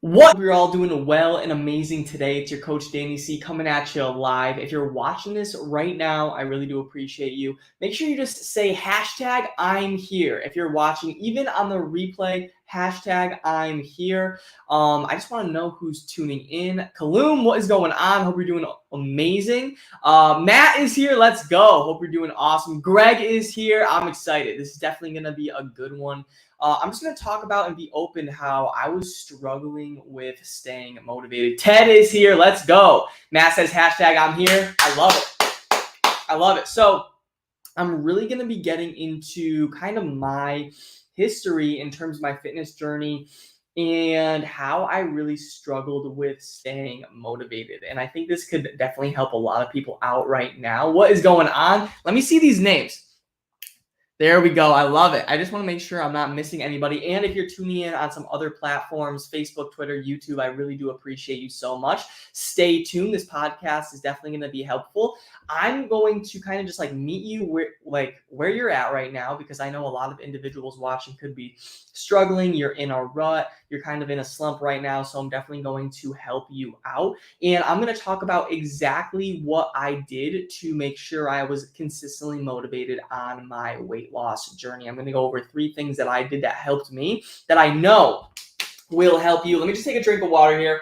What? We're all doing well and amazing today. It's your coach Danny C coming at you live. If you're watching this right now, I really do appreciate you. Make sure you just say hashtag I'm here. If you're watching, even on the replay, hashtag I'm here. I just want to know who's tuning in. Kaloum, what is going on? Hope you're doing amazing. Matt is here. Let's go. Hope you're doing awesome. Greg is here. I'm excited. This is definitely going to be a good one. I'm just going to talk about and be open how I was struggling with staying motivated. Ted is here. Let's go. Matt says hashtag I'm here. I love it. I love it. So I'm really going to be getting into kind of my history in terms of my fitness journey and how I really struggled with staying motivated. And I think this could definitely help a lot of people out right now. What is going on? Let me see these names. There we go. I love it. I just want to make sure I'm not missing anybody. And if you're tuning in on some other platforms, Facebook, Twitter, YouTube, I really do appreciate you so much. Stay tuned. This podcast is definitely going to be helpful. I'm going to kind of just meet you where you're at right now, because I know a lot of individuals watching could be struggling. You're in a rut. You're kind of in a slump right now. So I'm definitely going to help you out. And I'm going to talk about exactly what I did to make sure I was consistently motivated on my weight loss journey. I'm going to go over 3 things that I did that helped me that I know will help you. Let me just take a drink of water here.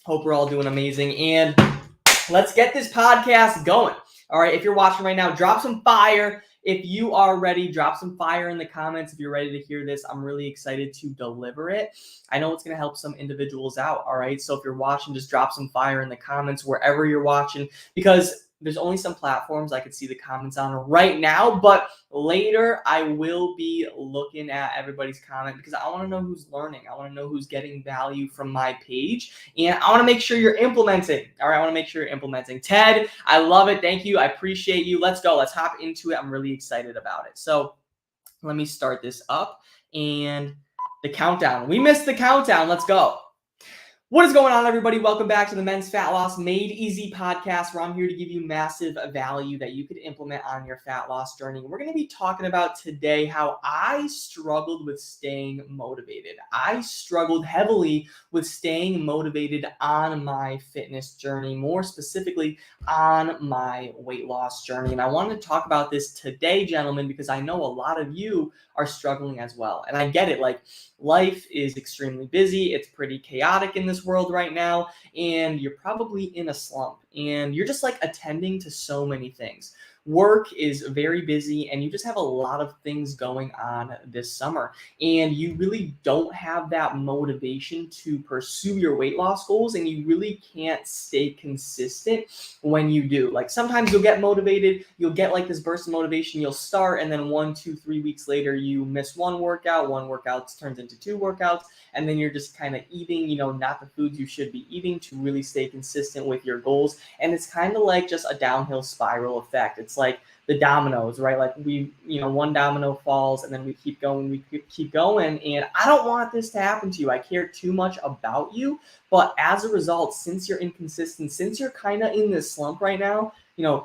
Hope we're all doing amazing. And let's get this podcast going. All right. If you're watching right now, drop some fire. If you are ready, drop some fire in the comments. If you're ready to hear this, I'm really excited to deliver it. I know it's going to help some individuals out. All right. So if you're watching, just drop some fire in the comments wherever you're watching, because there's only some platforms I could see the comments on right now, but later I will be looking at everybody's comment because I want to know who's learning. I want to know who's getting value from my page, and I want to make sure you're implementing. All right, I want to make sure you're implementing. Ted, I love it. Thank you. I appreciate you. Let's go. Let's hop into it. I'm really excited about it. So let me start this up and the countdown. We missed the countdown. Let's go. What is going on, everybody? Welcome back to the Men's Fat Loss Made Easy podcast, where I'm here to give you massive value that you could implement on your fat loss journey. We're going to be talking about today how I struggled with staying motivated. I struggled heavily with staying motivated on my fitness journey, more specifically on my weight loss journey. And I wanted to talk about this today, gentlemen, because I know a lot of you are struggling as well. And I get it. Life is extremely busy. It's pretty chaotic in this world right now, and you're probably in a slump, and you're just attending to so many things. Work is very busy, and you just have a lot of things going on this summer, and you really don't have that motivation to pursue your weight loss goals, and you really can't stay consistent when you do. Sometimes you'll get motivated, you'll get this burst of motivation, you'll start, and then 1, 2, 3 weeks later, you miss one workout turns into 2 workouts, and then you're just kind of eating, not the foods you should be eating to really stay consistent with your goals. And it's kind of just a downhill spiral effect. It's like the dominoes, right? One domino falls and then we keep going, and I don't want this to happen to you. I care too much about you, but as a result, since you're inconsistent, since you're kind of in this slump right now,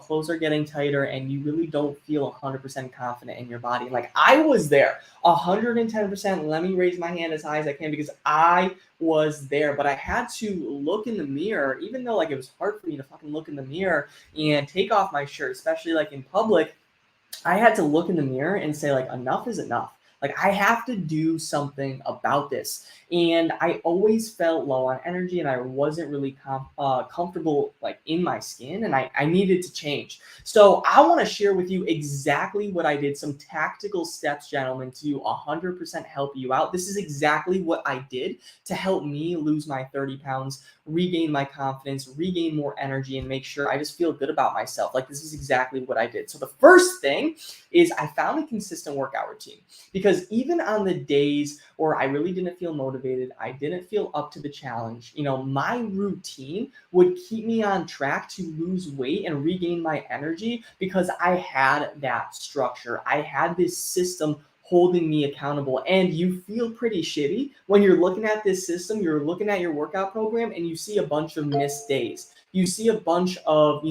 clothes are getting tighter and you really don't feel 100% confident in your body. I was there 110%. Let me raise my hand as high as I can, because I was there, but I had to look in the mirror, even though it was hard for me to fucking look in the mirror and take off my shirt, especially in public. I had to look in the mirror and say enough is enough. I have to do something about this. And I always felt low on energy, and I wasn't really comfortable in my skin, and I needed to change. So I want to share with you exactly what I did, some tactical steps, gentlemen, to 100% help you out. This is exactly what I did to help me lose my 30 pounds, regain my confidence, regain more energy, and make sure I just feel good about myself. This is exactly what I did. So the first thing is I found a consistent workout routine, because even on the days where I really didn't feel motivated, I didn't feel up to the challenge, my routine would keep me on track to lose weight and regain my energy, because I had that structure. I had this system holding me accountable. And you feel pretty shitty when you're looking at this system, you're looking at your workout program, and you see a bunch of missed days. You see a bunch of,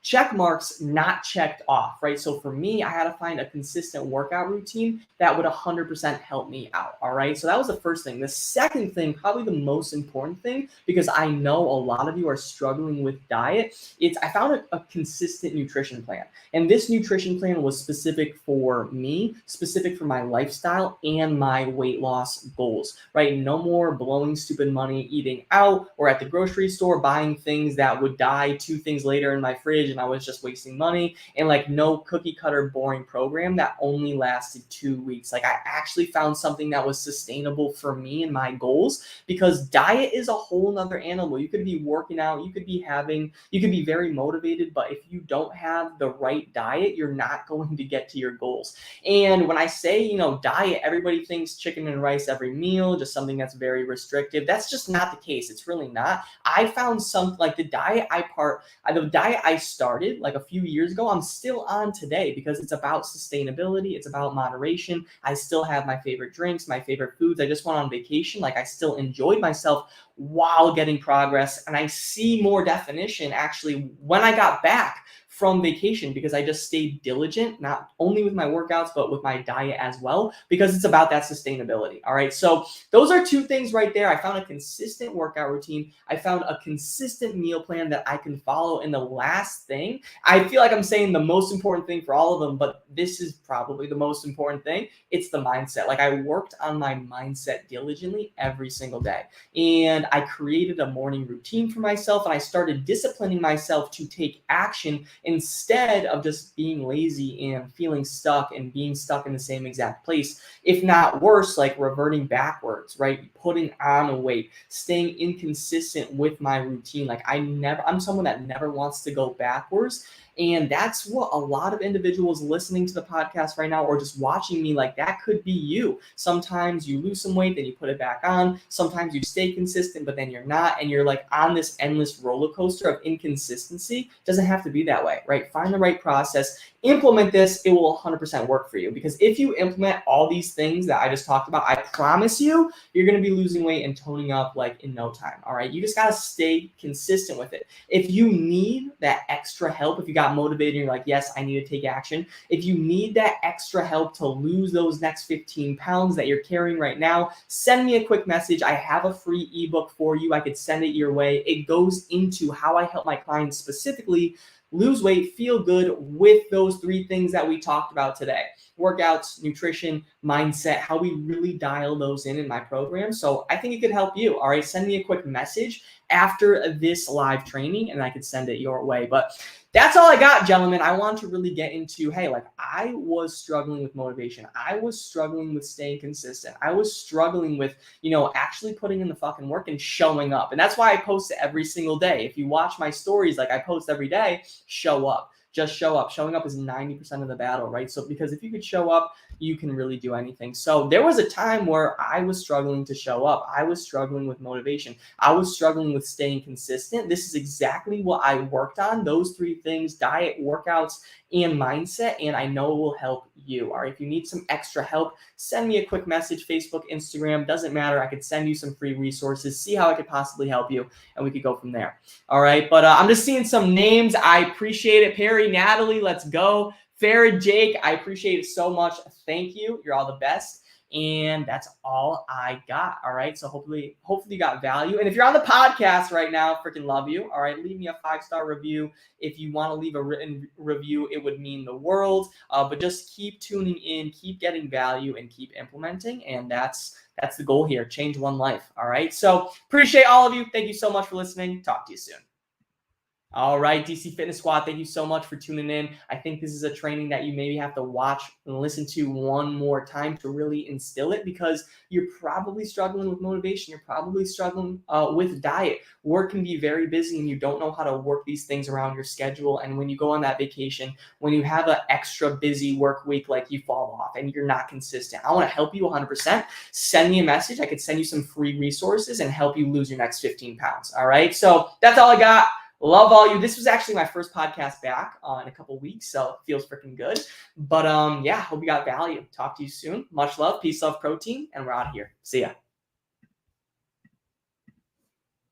check marks not checked off, right? So for me, I had to find a consistent workout routine that would 100% help me out, all right? So that was the first thing. The second thing, probably the most important thing, because I know a lot of you are struggling with diet, it's I found a consistent nutrition plan. And this nutrition plan was specific for me, specific for my lifestyle and my weight loss goals, right? No more blowing stupid money eating out or at the grocery store buying things that would die 2 things later in my fridge and I was just wasting money, and like no cookie cutter boring program that only lasted 2 weeks. Like I actually found something that was sustainable for me and my goals, because diet is a whole nother animal. You could be working out, you could be very motivated, but if you don't have the right diet, you're not going to get to your goals. And when I say, diet, everybody thinks chicken and rice every meal, just something that's very restrictive. That's just not the case. It's really not. I found something like the diet I started like a few years ago, I'm still on today, because it's about sustainability. It's about moderation. I still have my favorite drinks, my favorite foods. I just went on vacation. Like I still enjoyed myself while getting progress. And I see more definition actually when I got back from vacation, because I just stayed diligent, not only with my workouts, but with my diet as well, because it's about that sustainability. All right. So those are 2 things right there. I found a consistent workout routine. I found a consistent meal plan that I can follow. And the last thing, I feel like I'm saying the most important thing for all of them, but this is probably the most important thing. It's the mindset. Like I worked on my mindset diligently every single day. And I created a morning routine for myself, and I started disciplining myself to take action instead of just being lazy and feeling stuck and being stuck in the same exact place, if not worse, like reverting backwards, right? Putting on weight, staying inconsistent with my routine. Like I'm someone that never wants to go backwards. And that's what a lot of individuals listening to the podcast right now, or just watching me, like that could be you. Sometimes you lose some weight, then you put it back on. Sometimes you stay consistent, but then you're not. And you're like on this endless roller coaster of inconsistency. It doesn't have to be that way, right? Find the right process, implement this. It will 100% work for you, because if you implement all these things that I just talked about, I promise you, you're going to be losing weight and toning up like in no time. All right. You just got to stay consistent with it. If you need that extra help, if you got motivated and you're like, yes, I need to take action. If you need that extra help to lose those next 15 pounds that you're carrying right now, send me a quick message. I have a free ebook for you. I could send it your way. It goes into how I help my clients specifically lose weight, feel good with those 3 things that we talked about today: workouts, nutrition, mindset, how we really dial those in my program. So I think it could help you. All right. Send me a quick message after this live training and I could send it your way. But that's all I got, gentlemen. I want to really get into, hey, like I was struggling with motivation. I was struggling with staying consistent. I was struggling with, actually putting in the fucking work and showing up. And that's why I post every single day. If you watch my stories, like I post every day, show up. Just show up. Showing up is 90% of the battle, right? So because if you could show up, you can really do anything. So there was a time where I was struggling to show up. I was struggling with motivation. I was struggling with staying consistent. This is exactly what I worked on. Those 3 things: diet, workouts, and mindset. And I know it will help you. All right. If you need some extra help, send me a quick message, Facebook, Instagram, doesn't matter. I could send you some free resources, see how I could possibly help you, and we could go from there. All right. But I'm just seeing some names. I appreciate it. Perry, Natalie, let's go. Farrah, Jake, I appreciate it so much. Thank you. You're all the best. And that's all I got. All right. So hopefully you got value. And if you're on the podcast right now, freaking love you. All right. Leave me a 5-star review. If you want to leave a written review, it would mean the world. But just keep tuning in, keep getting value, and keep implementing. And that's the goal here. Change one life. All right. So appreciate all of you. Thank you so much for listening. Talk to you soon. All right, DC Fitness Squad, thank you so much for tuning in. I think this is a training that you maybe have to watch and listen to one more time to really instill it, because you're probably struggling with motivation. You're probably struggling with diet. Work can be very busy and you don't know how to work these things around your schedule. And when you go on that vacation, when you have an extra busy work week, like you fall off and you're not consistent, I want to help you 100%. Send me a message. I could send you some free resources and help you lose your next 15 pounds. All right, so that's all I got. Love all you. This was actually my first podcast back in a couple weeks, so it feels freaking good. But yeah, hope you got value. Talk to you soon. Much love, peace, love, protein, and we're out of here. See ya.